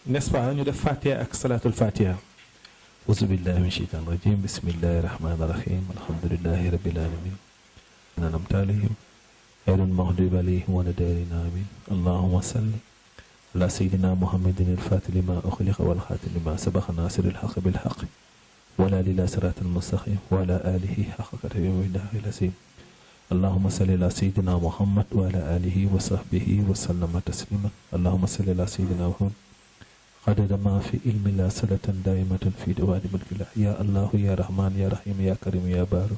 N'est-ce pas ñu def Fatiha ak salatul Fatiha. Auzu billahi min shaytanir rajim. Bismillahir rahmanir rahim. Alhamdulillahi rabbil alamin. An'amta alayhim ghayril maghdubi alayhim waladdallin amin. Allahumma salli ala sayyidina Muhammadin al-fatih lima ukhliqa wal khatim lima sabaqa nasiril haqqi bil haqqi wala ila siratal mustaqim wa ala alihi haqqa qadrihi wa miqdarihi al-azim. Allahumma salli ala sayyidina Muhammad wa ala alihi wa sahbihi wa sallama taslima. Allahumma salli ala sayyidina Muhammad عدد ما في علم الله صلاة دائمة في دوام ملك الله. يا الله يا رحمن يا رحيم يا كريم يا بار.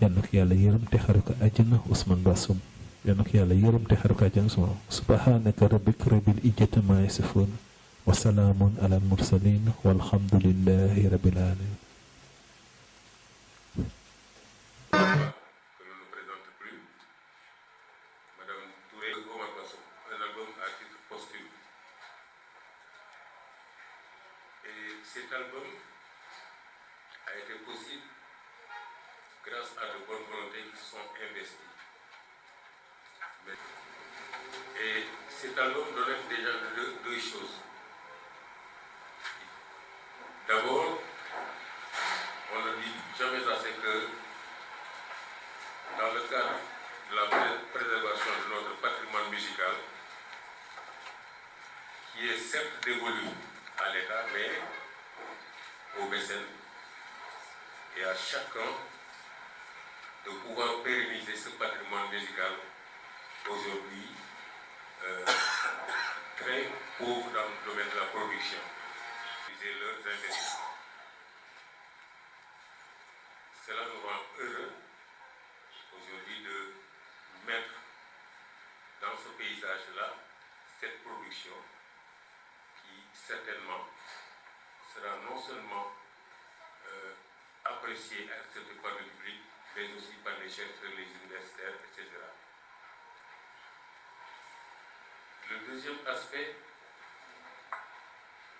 يانك يا يرم تحرك أجنة عثمان رسوم. يانك يا يرم تحرك أجنة سبحانك ربك رب العزة ما يصفون وسلام على المرسلين والحمد لله رب العالمين. Cet album a été possible grâce à de bonnes volontés qui sont investies. Et cet album donne déjà deux choses. D'abord, on ne dit jamais assez que dans le cadre de la préservation de notre patrimoine musical, qui est certes dévolu à l'État, mais aux mécènes et à chacun de pouvoir pérenniser ce patrimoine musical aujourd'hui très pauvre dans le domaine de la production. Utiliser leurs investissements. Cela nous rend heureux aujourd'hui de mettre dans ce paysage-là cette production qui certainement sera non seulement apprécié et accepté par le public, mais aussi par les chercheurs, les universitaires, etc. Le deuxième aspect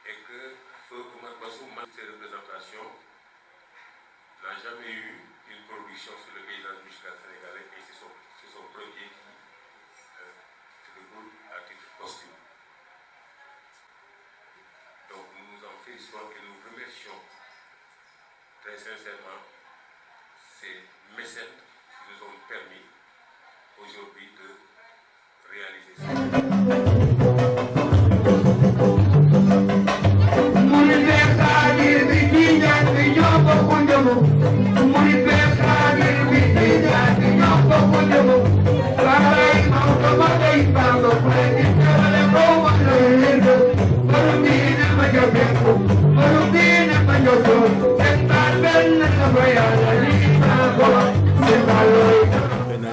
est que Feu Oumar Bassoum, ses représentations, n'a jamais eu une production sur le paysage musical sénégalais et c'est son premier qui se déroule à titre posthume. Donc nous nous en félicitons et nous remercions très sincèrement ces mécènes qui nous ont permis aujourd'hui de réaliser ça.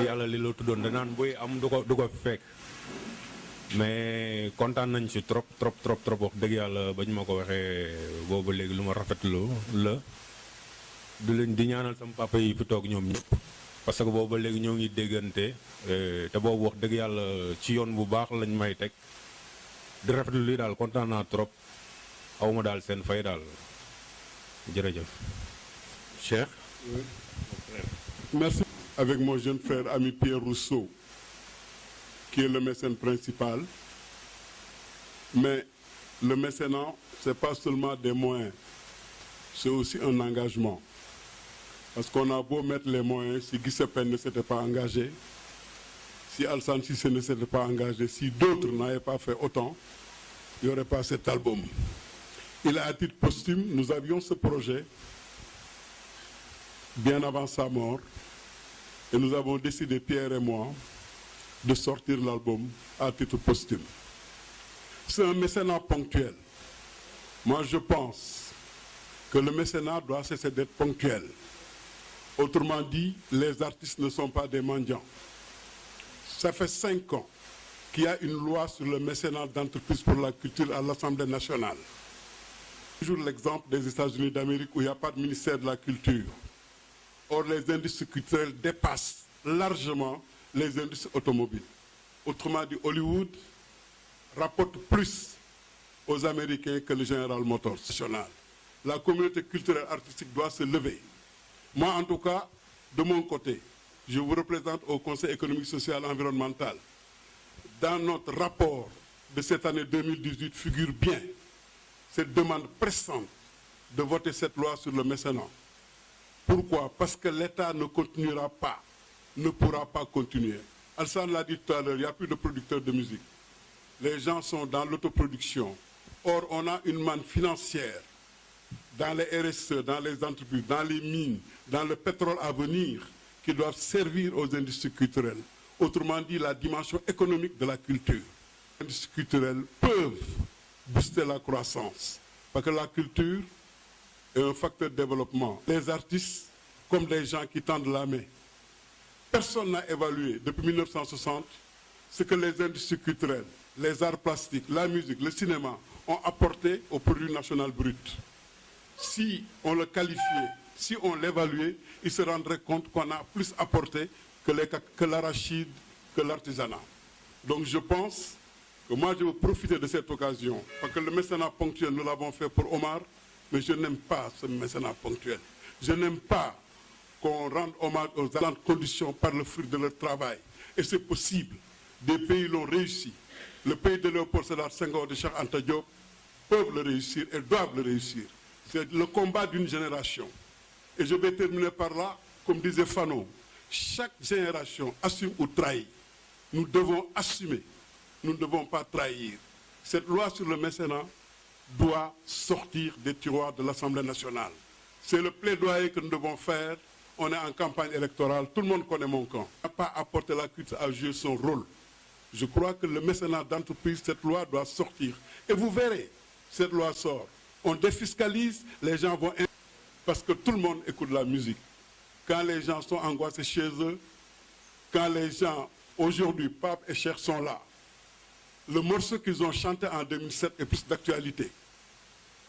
yàlla li la tuddoon danaan buy am du ko fekk mais kontaan nañ ci trop wax dëgg yàlla ba ñu ma ko waxee boobu léegi lu ma rafetlu la di ñaanal sama papa yi fi toog ñoom ñëpp parce que boobu léegi ñoo ngi déggante te boobu wax dëgg yàlla ci yoon bu baax lañ may teg di rafetlu lii daal kontaan naa trop awma daal seen fay daal jërëjëf Cheikh. Merci. Avec mon jeune frère ami Pierre Rousseau, qui est le mécène principal. Mais le mécénat, ce n'est pas seulement des moyens, c'est aussi un engagement. Parce qu'on a beau mettre les moyens, si Guy Sepène ne s'était pas engagé, si Alassane Cissé ne s'était pas engagé, si d'autres n'avaient pas fait autant, il n'y aurait pas cet album. Il a à titre posthume, nous avions ce projet bien avant sa mort, et nous avons décidé, Pierre et moi, de sortir l'album à titre posthume. C'est un mécénat ponctuel. Moi, je pense que le mécénat doit cesser d'être ponctuel. Autrement dit, les artistes ne sont pas des mendiants. Ça fait 5 ans qu'il y a une loi sur le mécénat d'entreprise pour la culture à l'Assemblée nationale. Toujours l'exemple des États-Unis d'Amérique où il n'y a pas de ministère de la culture. Or, les industries culturelles dépassent largement les industries automobiles. Autrement dit, Hollywood rapporte plus aux Américains que le General Motors national. La communauté culturelle artistique doit se lever. Moi, en tout cas, de mon côté, je vous représente au Conseil économique, social et environnemental. Dans notre rapport de cette année 2018 figure bien cette demande pressante de voter cette loi sur le mécénat. Pourquoi? Parce que l'État ne continuera pas, ne pourra pas continuer. Alassane l'a dit tout à l'heure, il n'y a plus de producteurs de musique. Les gens sont dans l'autoproduction. Or, on a une manne financière dans les RSE, dans les entreprises, dans les mines, dans le pétrole à venir, qui doivent servir aux industries culturelles. Autrement dit, la dimension économique de la culture. Les industries culturelles peuvent booster la croissance, parce que la culture est un facteur de développement. Les artistes, comme des gens qui tendent la main. Personne n'a évalué, depuis 1960, ce que les industries culturelles, les arts plastiques, la musique, le cinéma ont apporté au produit national brut. Si on le qualifiait, si on l'évaluait, il se rendrait compte qu'on a plus apporté que l'arachide, que l'artisanat. Donc je pense que moi je veux profiter de cette occasion, parce que le mécénat ponctuel, nous l'avons fait pour Omar, mais je n'aime pas ce mécénat ponctuel. Je n'aime pas qu'on rende hommage aux excellentes conditions par le fruit de leur travail. Et c'est possible. Des pays l'ont réussi. Le pays de Léopold Sédar Senghor, de Cheikh Anta Diop, peuvent le réussir et doivent le réussir. C'est le combat d'une génération. Et je vais terminer par là, comme disait Fanon, chaque génération assume ou trahit. Nous devons assumer, nous ne devons pas trahir. Cette loi sur le mécénat doit sortir des tiroirs de l'Assemblée nationale. C'est le plaidoyer que nous devons faire. On est en campagne électorale, tout le monde connaît mon camp. On n'a pas apporté la culture à jouer son rôle. Je crois que le mécénat d'entreprise, cette loi doit sortir. Et vous verrez, cette loi sort. On défiscalise, les gens vont... Parce que tout le monde écoute la musique. Quand les gens sont angoissés chez eux, quand les gens, aujourd'hui, Pape et Cheikh sont là, le morceau qu'ils ont chanté en 2007 est plus d'actualité.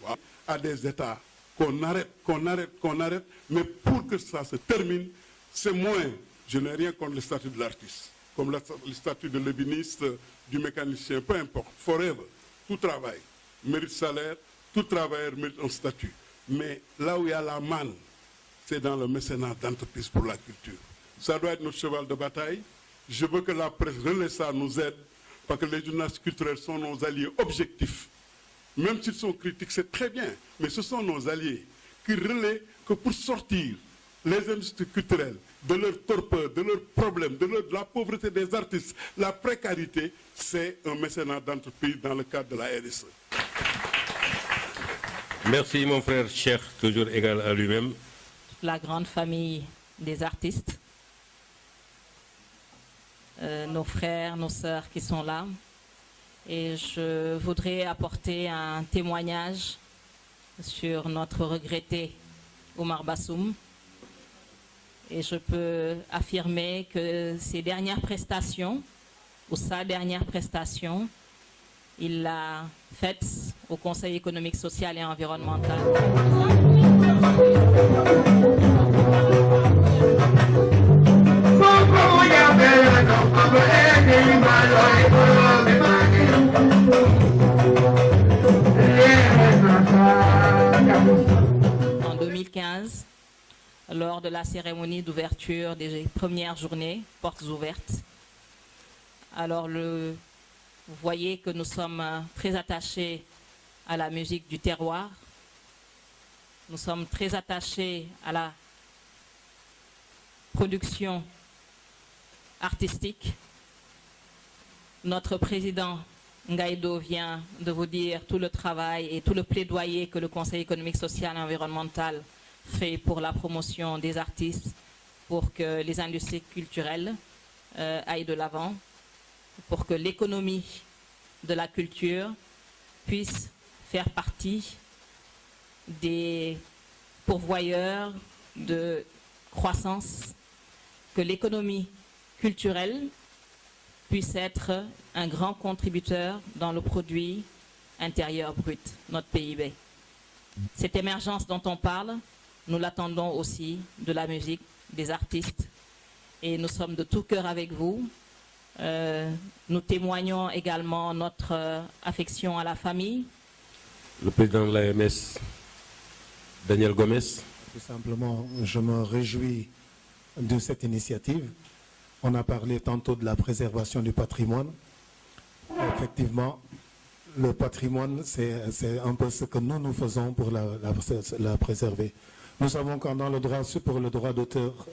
Voilà. À des États qu'on arrête, mais pour que ça se termine, c'est moins. Je n'ai rien contre le statut de l'artiste, comme le statut de l'ébéniste, du mécanicien, peu importe, forever, tout travail mérite salaire, tout travailleur mérite un statut. Mais là où il y a la manne, c'est dans le mécénat d'entreprise pour la culture. Ça doit être notre cheval de bataille. Je veux que la presse relaie ça, nous aide, parce que les journalistes culturels sont nos alliés objectifs. Même s'ils sont critiques, c'est très bien, mais ce sont nos alliés qui relaient que pour sortir les industries culturelles de leur torpeur, de leurs problèmes, de la pauvreté des artistes, la précarité, c'est un mécénat d'entreprise dans le cadre de la RSE. Merci mon frère Cheikh, toujours égal à lui-même. La grande famille des artistes, nos frères, nos sœurs qui sont là. Et je voudrais apporter un témoignage sur notre regretté Omar Bassoum. Et je peux affirmer que ses dernières prestations, ou sa dernière prestation, Il l'a faite au Conseil économique, social et environnemental. En 2015, lors de la cérémonie d'ouverture des premières journées, portes ouvertes, alors vous voyez que nous sommes très attachés à la musique du terroir. Nous sommes très attachés à la production artistique. Notre président Ngaïdo vient de vous dire tout le travail et tout le plaidoyer que le Conseil économique, social et environnemental fait pour la promotion des artistes, pour que les industries culturelles aillent de l'avant, pour que l'économie de la culture puisse faire partie des pourvoyeurs de croissance, que l'économie culturelle puisse être un grand contributeur dans le produit intérieur brut, notre PIB. Cette émergence dont on parle, nous l'attendons aussi de la musique, des artistes, et nous sommes de tout cœur avec vous. Nous témoignons également notre affection à la famille. Le président de l'AMS, Daniel Gomez. Tout simplement, je me réjouis de cette initiative. On a parlé tantôt de la préservation du patrimoine. Effectivement, le patrimoine, c'est un peu ce que nous faisons pour la préserver. Nous savons qu'en dans le droit pour le droit d'auteur,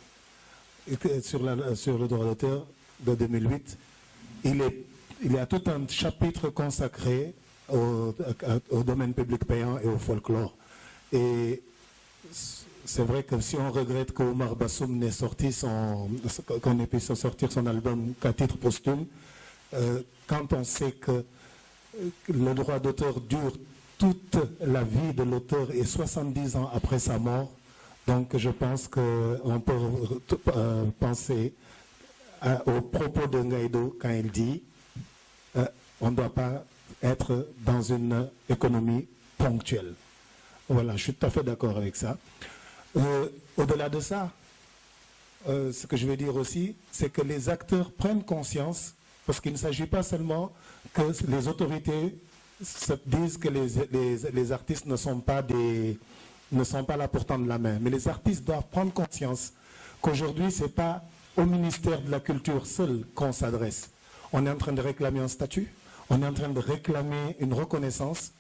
sur le droit d'auteur de 2008, il y a tout un chapitre consacré au domaine public payant et au folklore. Et c'est vrai que si on regrette qu'Omar Bassoum n'ait sorti qu'on ait pu sortir son album qu'à titre posthume, quand on sait que le droit d'auteur dure toute la vie de l'auteur et 70 ans après sa mort, donc je pense qu'on peut penser au propos de Ngaïdo quand il dit on ne doit pas être dans une économie ponctuelle. Voilà, je suis tout à fait d'accord avec ça. Au-delà de ça, ce que je veux dire aussi, c'est que les acteurs prennent conscience, parce qu'il ne s'agit pas seulement que les autorités se disent que les artistes ne sont pas là pour tendre la main, mais les artistes doivent prendre conscience qu'aujourd'hui, ce n'est pas au ministère de la Culture seul qu'on s'adresse. On est en train de réclamer un statut, on est en train de réclamer une reconnaissance.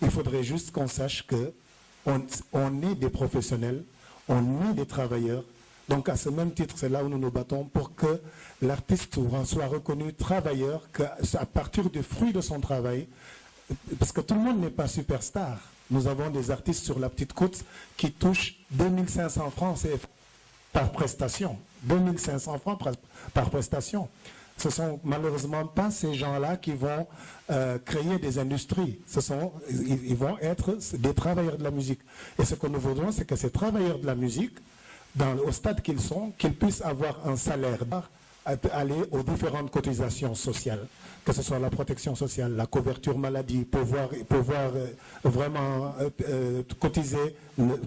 Il faudrait juste qu'on sache qu'on est des professionnels, on est des travailleurs. Donc à ce même titre, c'est là où nous nous battons pour que l'artiste soit reconnu travailleur, qu'à partir du fruit de son travail, parce que tout le monde n'est pas superstar. Nous avons des artistes sur la petite côte qui touchent 2500 francs par prestation. 2500 francs par prestation. Ce ne sont malheureusement pas ces gens-là qui vont créer des industries. Ils vont être des travailleurs de la musique. Et ce que nous voudrons, c'est que ces travailleurs de la musique, au stade qu'ils sont, qu'ils puissent avoir un salaire, aller aux différentes cotisations sociales, que ce soit la protection sociale, la couverture maladie, pouvoir vraiment cotiser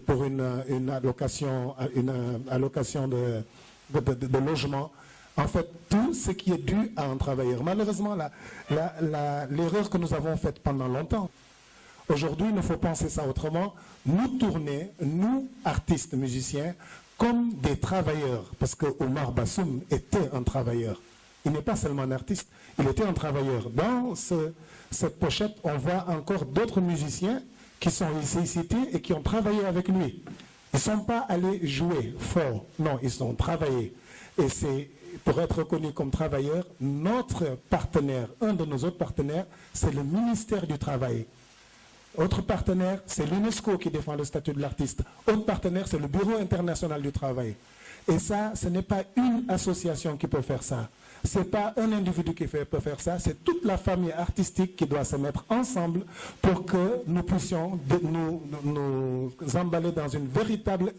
pour une allocation de logement. En fait, tout ce qui est dû à un travailleur. Malheureusement, l'erreur que nous avons faite pendant longtemps, aujourd'hui, il faut penser ça autrement, nous tourner, nous, artistes, musiciens, comme des travailleurs, parce que Omar Bassoum était un travailleur. Il n'est pas seulement un artiste, il était un travailleur. Dans cette pochette, on voit encore d'autres musiciens qui sont ici cités et qui ont travaillé avec lui. Ils ne sont pas allés jouer fort, non, ils ont travaillé. Et c'est pour être reconnu comme travailleur, notre partenaire, un de nos autres partenaires, c'est le ministère du Travail. Autre partenaire, c'est l'UNESCO qui défend le statut de l'artiste. Autre partenaire, c'est le Bureau international du travail. Et ça, ce n'est pas une association qui peut faire ça. Ce n'est pas un individu qui peut faire ça. C'est toute la famille artistique qui doit se mettre ensemble pour que nous puissions nous emballer dans une véritable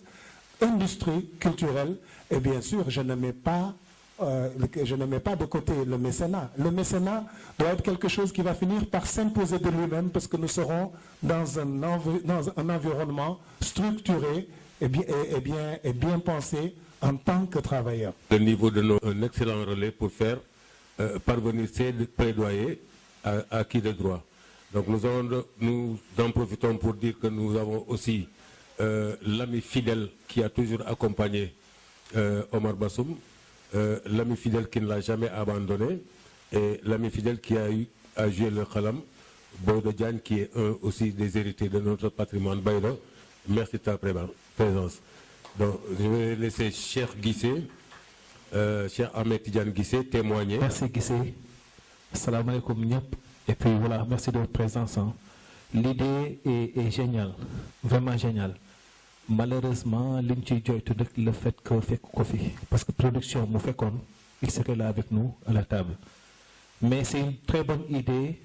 industrie culturelle. Et bien sûr, je ne mets pas que je ne mets pas de côté le mécénat. Le mécénat doit être quelque chose qui va finir par s'imposer de lui-même parce que nous serons dans un environnement structuré et bien pensé en tant que travailleurs. Le niveau de un excellent relais pour faire parvenir ces plaidoyers à qui de droit. Donc nous en profitons pour dire que nous avons aussi l'ami fidèle qui a toujours accompagné Omar Bassoum, l'ami fidèle qui ne l'a jamais abandonné et l'ami fidèle qui a joué le khalam, Bodo Diagne, qui est un aussi des héritiers de notre patrimoine. Baydo, merci de ta présence. Donc je vais laisser Cheikh Guissé, Cheikh Ahmed Tidiane Guissé témoigner. Merci Guissé. Salam alaikum ñëpp. Et puis voilà, merci de votre présence. Hein. L'idée est géniale, vraiment géniale. Malheureusement, le fait que fait Kofi, parce que production m'a fait qu'on, il serait là avec nous à la table. Mais c'est une très bonne idée.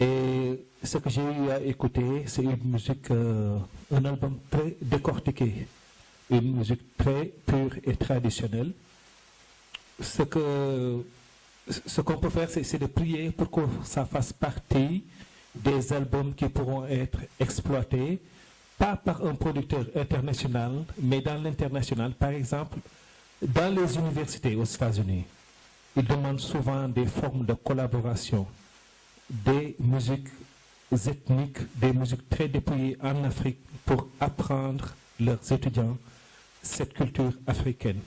Et ce que j'ai eu à écouter, c'est une musique, un album très décortiqué, une musique très pure et traditionnelle. Ce qu'on peut faire, c'est de prier pour que ça fasse partie des albums qui pourront être exploités, pas par un producteur international, mais dans l'international. Par exemple, dans les universités aux États-Unis, ils demandent souvent des formes de collaboration, des musiques ethniques, des musiques très dépouillées en Afrique pour apprendre leurs étudiants cette culture africaine.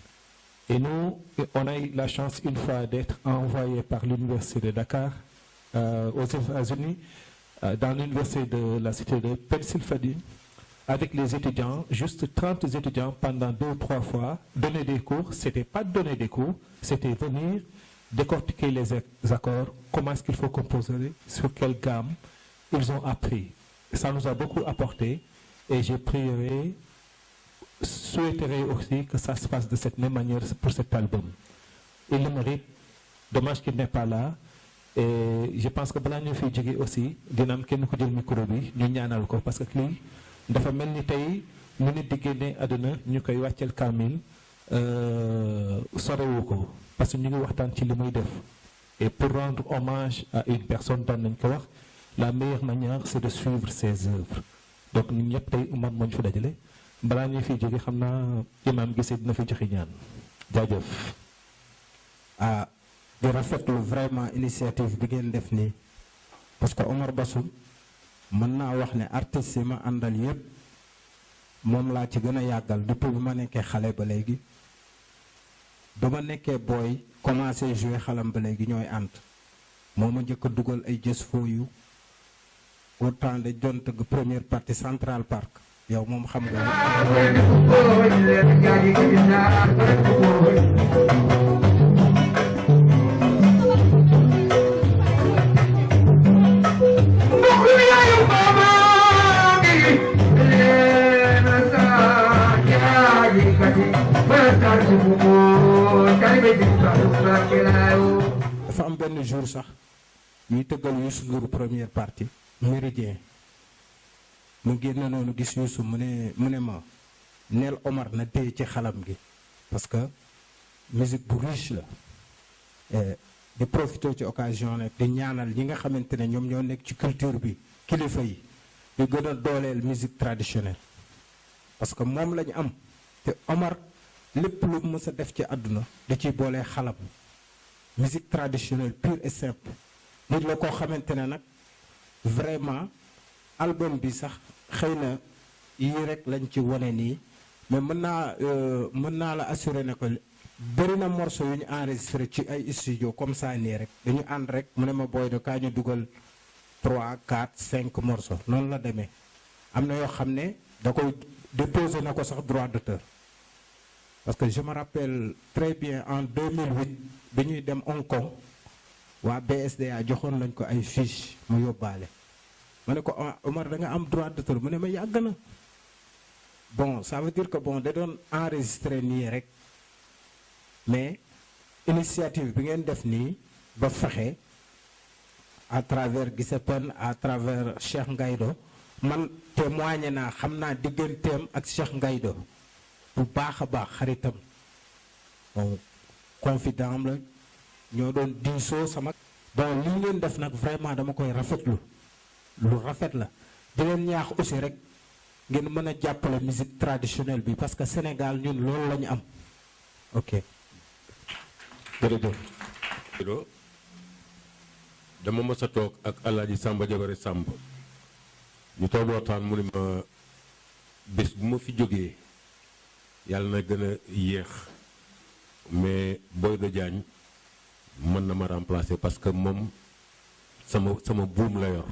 Et nous, on a eu la chance une fois d'être envoyés par l'Université de Dakar aux États-Unis, dans l'Université de la cité de Pennsylvanie, avec les étudiants, juste 30 étudiants pendant 2 ou 3 fois, donner des cours. Ce n'était pas donner des cours, c'était venir décortiquer les accords, comment est-ce qu'il faut composer, sur quelle gamme. Ils ont appris. Ça nous a beaucoup apporté et j'ai prié. Souhaiterais aussi que ça se passe de cette même manière pour cet album. Il le mérite. Dommage qu'il n'est pas là. Et je pense que balaa ñu fi jóge aussi dina am kenn ku jël micro bi ñu ñaanal ko parce que lii dafa mel ni tey ñu nit di génne àdduna ñu koy wàcceel kaamil sorewu ko parce que ñu ngi waxtaan ci li muy def. Et pour rendre hommage à une personne daan nañ ko wax la meilleure manière c'est de suivre ses œuvres. Donc ñun ñëpp tey Oumar moo ñu fi dajale. balaa ñu fi jóge xam naa imam Guissé dina fi joxe ñaan jaajëf. di rafetlu vraiment initiative bi ngeen def nii parce que Omar Bassoum mën naa wax ne artistes yi ma àndal yëpp moom laa ci gën a yàggal depuis bi ma nekkee xale ba léegi ba ma nekkee booy commencé jouer xalam ba léegi ñooy ànd moo ma njëkk a dugal ay jës fooyu au temps de jon tëgg première partie Central Park yow moom xam nga dafa am benn jour sax ñuy tëggal Youssou Ndour première partie Méridien mu génn noonu gis Youssou mu ne ma neel Omar na téye ci xalam gi parce que musique bu riche la di profiter ci occasion nag di ñaanal ñi nga xamante ne ñoom ñoo nekk ci culture bi kilifa yi di gën a dooleel musique traditionnelle parce que moom lañu am te Omar lépp lu mës a def ci àdduna da ciy boolee xalam musique traditionnelle pure et simple nit la koo xamante ne nag vraiment album bi sax xëy na yii rek lañ ci wone nii mais mën naa la assurer ne ko bëri na morceau yu ñu enregistré ci ay studio comme ça nii rek dañu ànd rek mu ne ma booy de kaa ñu dugal 3 4 5 morceaux noonu la demee am na yoo xam ne da koy déposé na ko sax droit d'auteur parce que je me rappelle très bien en 2008 bi ñuy dem Hong Kong waa BSDA joxoon lañ ko ay fiche mu yóbbaale ma ne ko Omar da nga am droit d'auteur mu ne ma yàgg na bon ça veut dire que bon da doon enregistré nii rek mais initiative bi ngeen def nii ba fexe à travers Guissé Pen à travers Cheikh Ngaydo man témoigné naa xam naa digganteem ak Cheikh Ngaydo bu baax a baax xaritam bon confident am la ñoo doon diisoo sama. bon li ngeen def nag vraiment dama koy rafetlu lu rafet la di leen ñaax aussi rek ngeen mën a jàppale musique traditionnelle bi parce que Sénégal ñun loolu la ñu am ok. jërëjëf. dama mës a toog ak Alaaji Samba Jabare Samb ñu toog waxtaan mu ne ma bés bu ma fi jógee yàlla na gën a yéex mais Boy de Diagne mën na ma remplacer parce que moom sama buum la yor.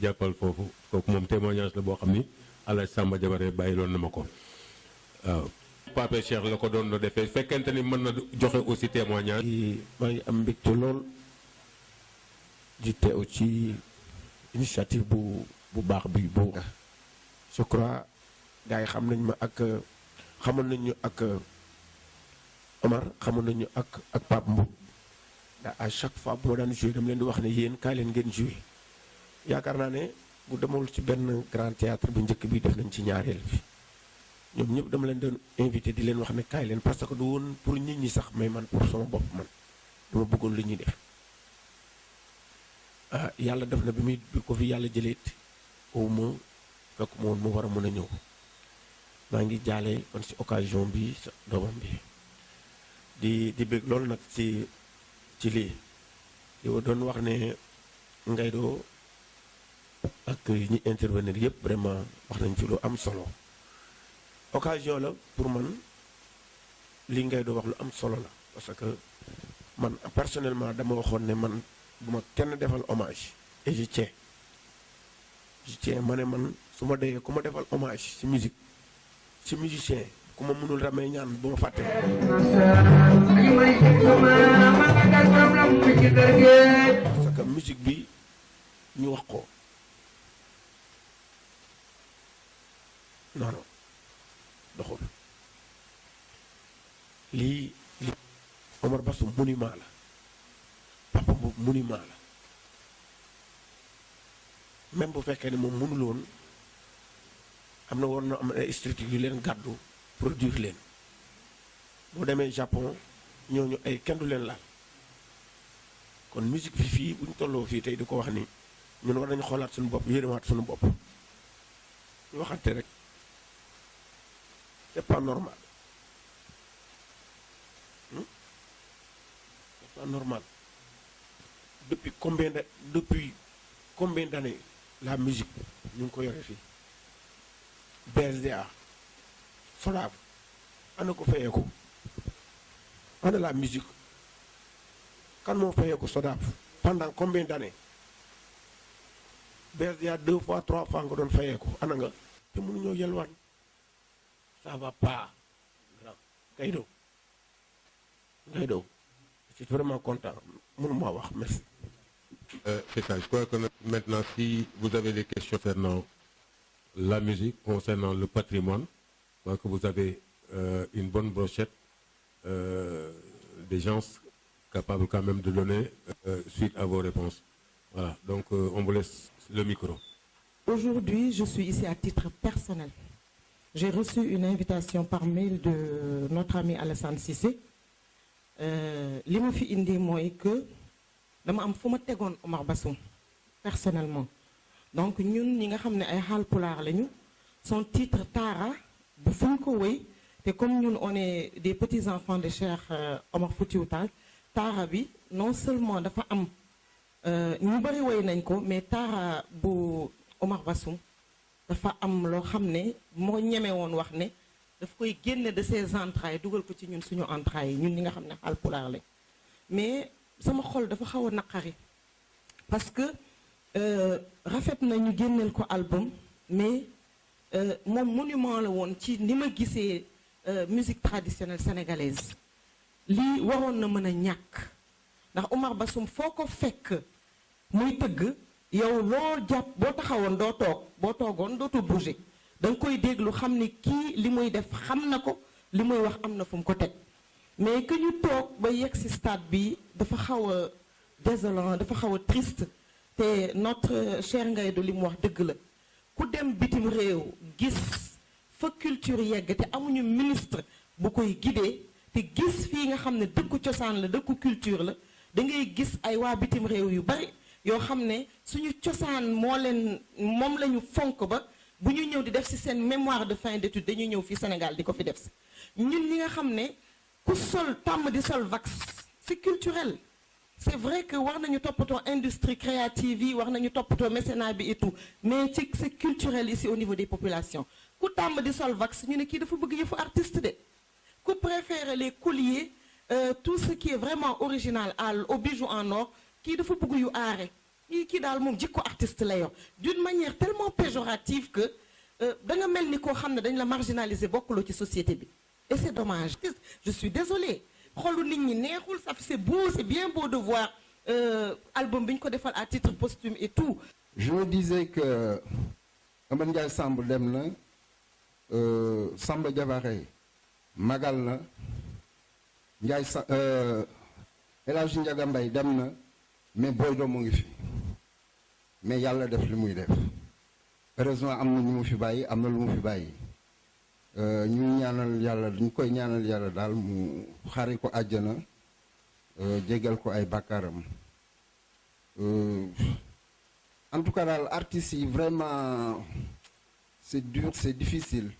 jàppal foofu kooku moom témoignage la boo xam ni Alaaji Samba Jabare bàyyiloon na ma ko waaw. Pape Cheikh la ko doon defee fekkente ni mën na joxe aussi témoignage. maa ngi am mbégte lool di teew ci initiative bu baax bi bu je crois gars yi xam nañ ma ak xamoon nañ ñu ak Omar xamoon nañ ñu ak Pape Mboup ndax à chaque fois bu ma daan joué dama leen di wax ne yéen kaay leen ngeen joué yaakaar naa ne bu demul ci benn grand théâtre bu njëkk bi def nañ ci ñaareel bi ñoom ñëpp dama leen doon invité di leen wax ne kaay leen parce que du woon pour nit ñi sax mais man pour sama bopp man dama bëggoon lu ñuy def yàlla def na bi ko fi yàlla jëleet au moins fekk ma woon mu war a mën a ñëw maa ngi jaale kon ci occasion bi sa doomam bi di bëgg loolu nag ci lii di doon wax ne Ngaydoo ak ñi intervenir yëpp vraiment wax nañ ci lu am solo occasion la pour man li Ngaydoo wax lu am solo la parce que man personnellement dama waxoon ne man bu ma kenn defal hommage et je tiens ma ne man su ma dee ku ma defal hommage ci musique ci musicien ku ma mënul ramee ñaan bu ma fàtte parce que musique bi ñu wax ko non doxul lii Omar Bassoum monument la Papa Mboup monument la même bu fekkee ne moom mënul woon am na war na am ay structures yu leen gàddu produire leen boo demee Japon ñooñu ay kenn du leen laal kon musique bi fii bu ñu tolloo fii tey di ko wax ni ñun war nañu xoolaat suñu bopp yéenemaat suñu bopp ñu waxante rek c'est pas normal c'est pas normal depuis combien d'années la musique ñu ngi ko yore fii BSDA SODAV ana ko fayeeku ana la musique kan moo fayeeku SODAV pendant combien d'années BSDA 2 fois 3 fois nga doon fayeeku ana nga te mënuñoo yelwaan ça va pas Ngaydoo je suis vraiment content mënuma wax merci. C'est ça. Je crois que maintenant, si vous avez des questions concernant la musique, concernant le patrimoine, je crois que vous avez une bonne brochette des gens capables quand même de donner suite à vos réponses. Voilà, donc on vous laisse le micro. Aujourd'hui, je suis ici à titre personnel. J'ai reçu une invitation par mail de notre ami Alassane Cissé. Li ma fi indi mooy que dama am fu ma tegoon Omar Bassoum personnellement donc ñun ñi nga xam ne ay Haalpulaar lañu son titre Taara bu fu ñu ko wéy te comme ñun on est des petits enfants de Cheikh Omar Foutiyou Tall Taara bi non seulement dafa am ñu bari wéy nañ ko mais Taara bu Omar Bassoum dafa am loo xam ne moo ñeme woon wax ne daf koy génne de ses entrailles dugal ko ci ñun suñu entrailles yi ñun ñi nga xam ne Haalpulaar lañ mais sama xol dafa xaw a naqari parce que rafet na ñu génneel ko album mais moom monument la woon ci ni ma gisee musique traditionnelle sénégalaise lii waroon na mën a ñàkk ndax Omar Bassoum foo ko fekk muy tëgg yow loo jàpp boo taxawoon doo toog boo toogoon dootul bouger da nga koy déglu xam ni kii li muy def xam na ko li muy wax am na fu mu ko teg mais que ñu toog ba yegg ci stade bi dafa xaw a désolant dafa xaw a triste te notre cher Ngaydoo li mu wax dëgg la ku dem bitim réew gis fa culture yegg te amuñu ministre bu koy guider te gis fii nga xam ne dëkku cosaan la dëkku culture la da ngay gis ay waa bitim réew yu bari yoo xam ne suñu cosaan moom la ñu fonk ba bu ñu ñëw di def ci seen mémoire de fin d'études dañuy ñëw fii Sénégal di ko fi def si ñun ñi nga xam ne ku sol tàmm di sol vax c'est culturel. C'est vrai que war nañu toppatoo industrie créative yi war nañu toppatoo mécénat bi et tout mais c'est culturel ici au niveau des populations ku tàmm di sol vax ñu ne kii dafa bëgg yëfu artiste de ku préfère les colliers tout ce qui est vraiment original aux bijoux en or kii dafa bëgg yu aare kii daal moom jikko artiste la yor d'une manière tellement péjorative que da nga mel ni koo xam ne dañ la marginaliser bokkuloo ci société bi et c'est dommage je suis désolée xolu nit ñi neexul ça c'est beau c'est bien beau de voir album bi ñu ko defal à titre posthume et tout. Je me disais que Amadou Ndiaye Samb dem na Samba Diabaré magal na Ndiaye El Hadj Ndiaga Mbaye dem na mais Boy Do mu ngi fi mais yàlla def li muy def heureusement am na ñu mu fi bàyyi am na lu mu fi bàyyi ñu ñaanal yàlla dañ koy ñaanal yàlla daal mu xari ko àjjana jégal ko ay bàkkaaram en tout cas daal artistes yi vraiment c'est dur c'est difficile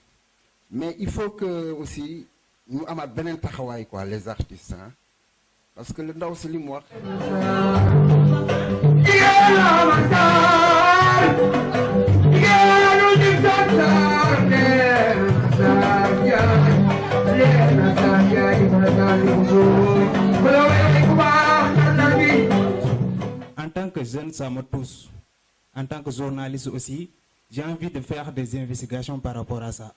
mais il faut que aussi ñu amaat beneen taxawaay quoi les artistes hein parce que le ndaw si li mu wax En tant que jeune, ça me touche. En tant que journaliste aussi, j'ai envie de faire des investigations par rapport à ça.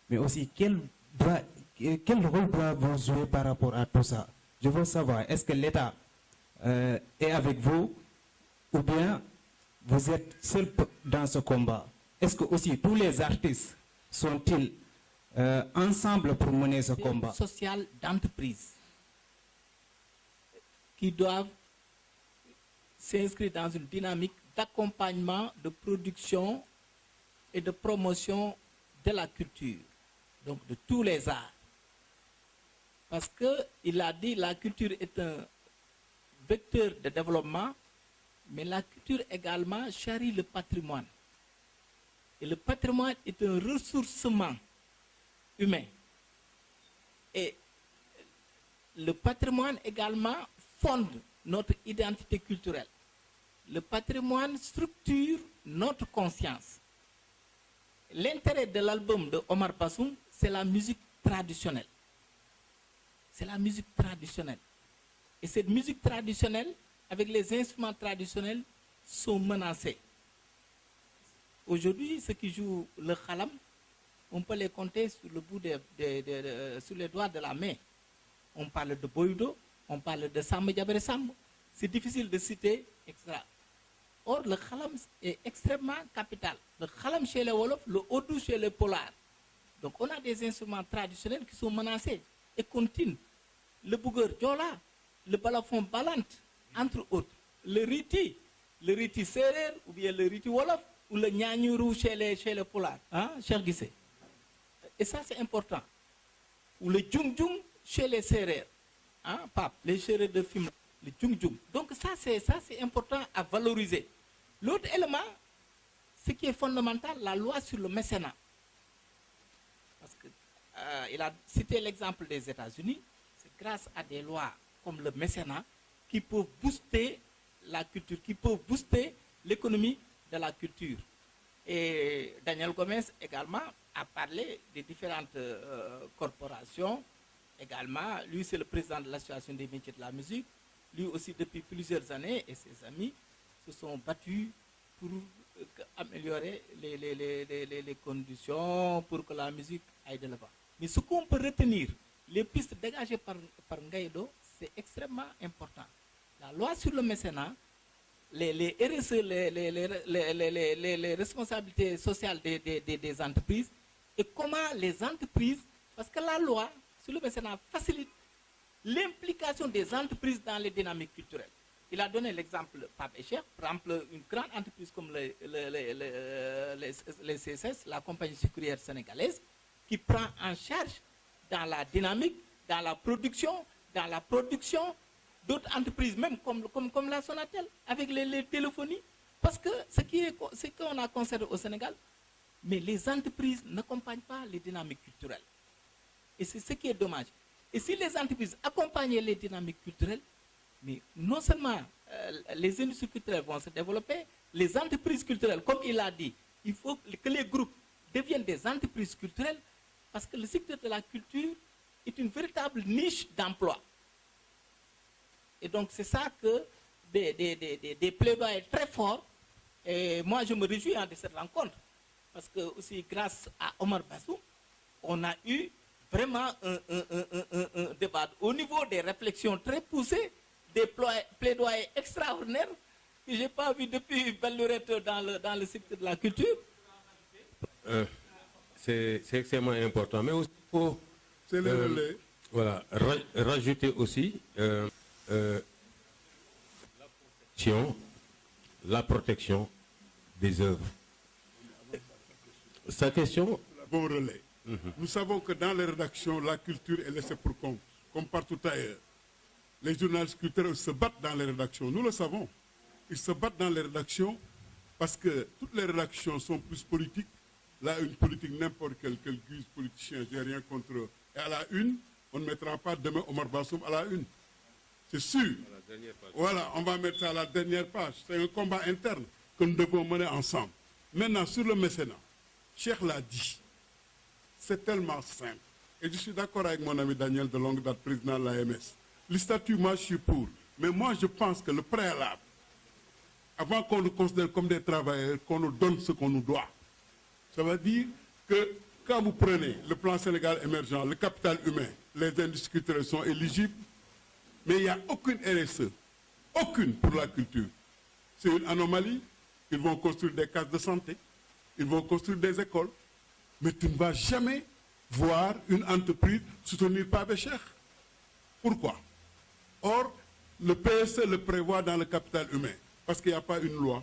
Mais aussi, quel rôle doit-vous jouer par rapport à tout ça? Je veux savoir, est-ce que l'État est avec vous ou bien vous êtes seul dans ce combat? Est-ce que aussi tous les artistes sont-ils ensemble pour mener ce combat? Social d'entreprise qui doivent s'inscrire dans une dynamique d'accompagnement, de production et de promotion de la culture, donc de tous les arts. Parce qu'il a dit la culture est un vecteur de développement, mais la culture également charrie le patrimoine. Et le patrimoine est un ressourcement humain. Et le patrimoine également fonde notre identité culturelle. Le patrimoine structure notre conscience. L'intérêt de l'album de Omar Bassoum, c'est la musique traditionnelle. C'est la musique traditionnelle. Et cette musique traditionnelle, avec les instruments traditionnels, sont menacés. Aujourd'hui, ceux qui jouent le khalam, on peut les compter sur le bout sur les doigts de la main. On parle de Boydo, on parle de Samba Diabaré Samb. C'est difficile de citer, etc. Or, le khalam est extrêmement capital. Le khalam chez les Wolof, le Oudou chez les Polars. Donc, on a des instruments traditionnels qui sont menacés et continuent. Le Bouguer Djola, le balafon Balante, entre autres. Le riti Serer, ou bien le riti Wolof, ou le Nyanyuru chez les Polars. Hein, cher Guissé. Et ça, c'est important. Ou le Djung chez les Serer. Hein, Pape, les Serer de Fim, le Djung. Donc, ça, c'est important à valoriser. L'autre élément, ce qui est fondamental, la loi sur le mécénat. Parce qu'il a cité l'exemple des États-Unis. C'est grâce à des lois comme le mécénat qui peuvent booster la culture, qui peuvent booster l'économie de la culture. Et Daniel Gomez également a parlé des différentes corporations. Également, lui c'est le président de l'Association des métiers de la musique. Lui aussi depuis plusieurs années et ses amis se sont battus pour améliorer les conditions pour que la musique aille de l'avant. Mais ce qu'on peut retenir, les pistes dégagées par Ngaïdo, c'est extrêmement important. La loi sur le mécénat, les RSE, les responsabilités sociales des entreprises et comment les entreprises, parce que la loi sur le mécénat facilite l'implication des entreprises dans les dynamiques culturelles. Il a donné l'exemple Pape Echer, par exemple une grande entreprise comme les CSS, la compagnie sucrière sénégalaise, qui prend en charge dans la dynamique dans la production d'autres entreprises, même comme la Sonatel, avec les téléphonies. Parce que ce qu'on a constaté au Sénégal, mais les entreprises n'accompagnent pas les dynamiques culturelles. Et c'est ce qui est dommage. Et si les entreprises accompagnaient les dynamiques culturelles, mais non seulement les industries culturelles vont se développer, les entreprises culturelles, comme il a dit, il faut que les groupes deviennent des entreprises culturelles, parce que le secteur de la culture est une véritable niche d'emploi. Et donc c'est ça que des plaidoyers très forts, et moi je me réjouis de cette rencontre, parce que aussi grâce à Omar Bassoum, on a eu vraiment un débat au niveau des réflexions très poussées, des plaidoyers extraordinaires que je n'ai pas vu depuis belle lurette dans le secteur de la culture. C'est extrêmement important, mais aussi il faut voilà, rajouter aussi la protection des œuvres. Sa question. Bon relais. Nous savons que dans les rédactions, la culture est laissée pour compte, comme partout ailleurs. Les journalistes culturels se battent dans les rédactions, nous le savons. Ils se battent dans les rédactions parce que toutes les rédactions sont plus politiques. Là, une politique, n'importe quel guise politicien, je n'ai rien contre eux. Et à la une, on ne mettra pas demain Omar Bassoum à la une. C'est sûr. Voilà, on va mettre ça à la dernière page. C'est un combat interne que nous devons mener ensemble. Maintenant, sur le mécénat, Cheikh l'a dit. C'est tellement simple. Et je suis d'accord avec mon ami Daniel de longue date, président de l'AMS. Les statuts, moi, je suis pour. Mais moi, je pense que le préalable, avant qu'on nous considère comme des travailleurs, qu'on nous donne ce qu'on nous doit. Ça veut dire que quand vous prenez le plan Sénégal émergent, le capital humain, les industries culturelles sont éligibles, mais il n'y a aucune RSE, aucune pour la culture. C'est une anomalie. Ils vont construire des cases de santé, ils vont construire des écoles, mais tu ne vas jamais voir une entreprise soutenir Pape Cheikh. Pourquoi? Or, le PSE le prévoit dans le capital humain, parce qu'il n'y a pas une loi.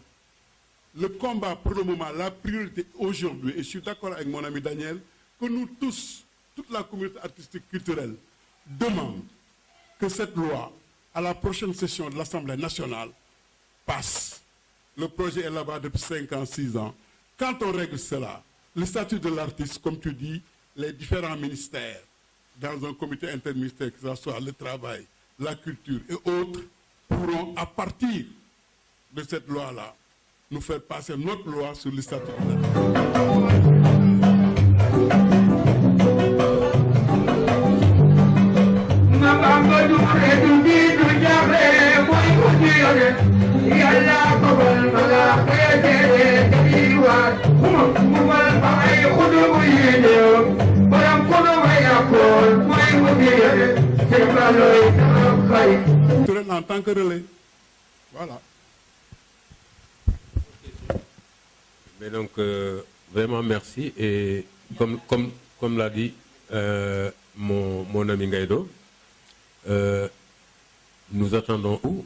Le combat, pour le moment, la priorité aujourd'hui, et je suis d'accord avec mon ami Daniel, que nous tous, toute la communauté artistique culturelle, demande que cette loi, à la prochaine session de l'Assemblée nationale, passe. Le projet est là-bas depuis 5 ans, 6 ans. Quand on règle cela, le statut de l'artiste, comme tu dis, les différents ministères, dans un comité interministériel, que ce soit le travail, la culture et autres, pourront, à partir de cette loi-là, nous faire passer notre loi sur le statut de en tant que relais. Voilà. Mais donc, vraiment merci. Et comme l'a dit mon ami Ngaïdo, nous attendons où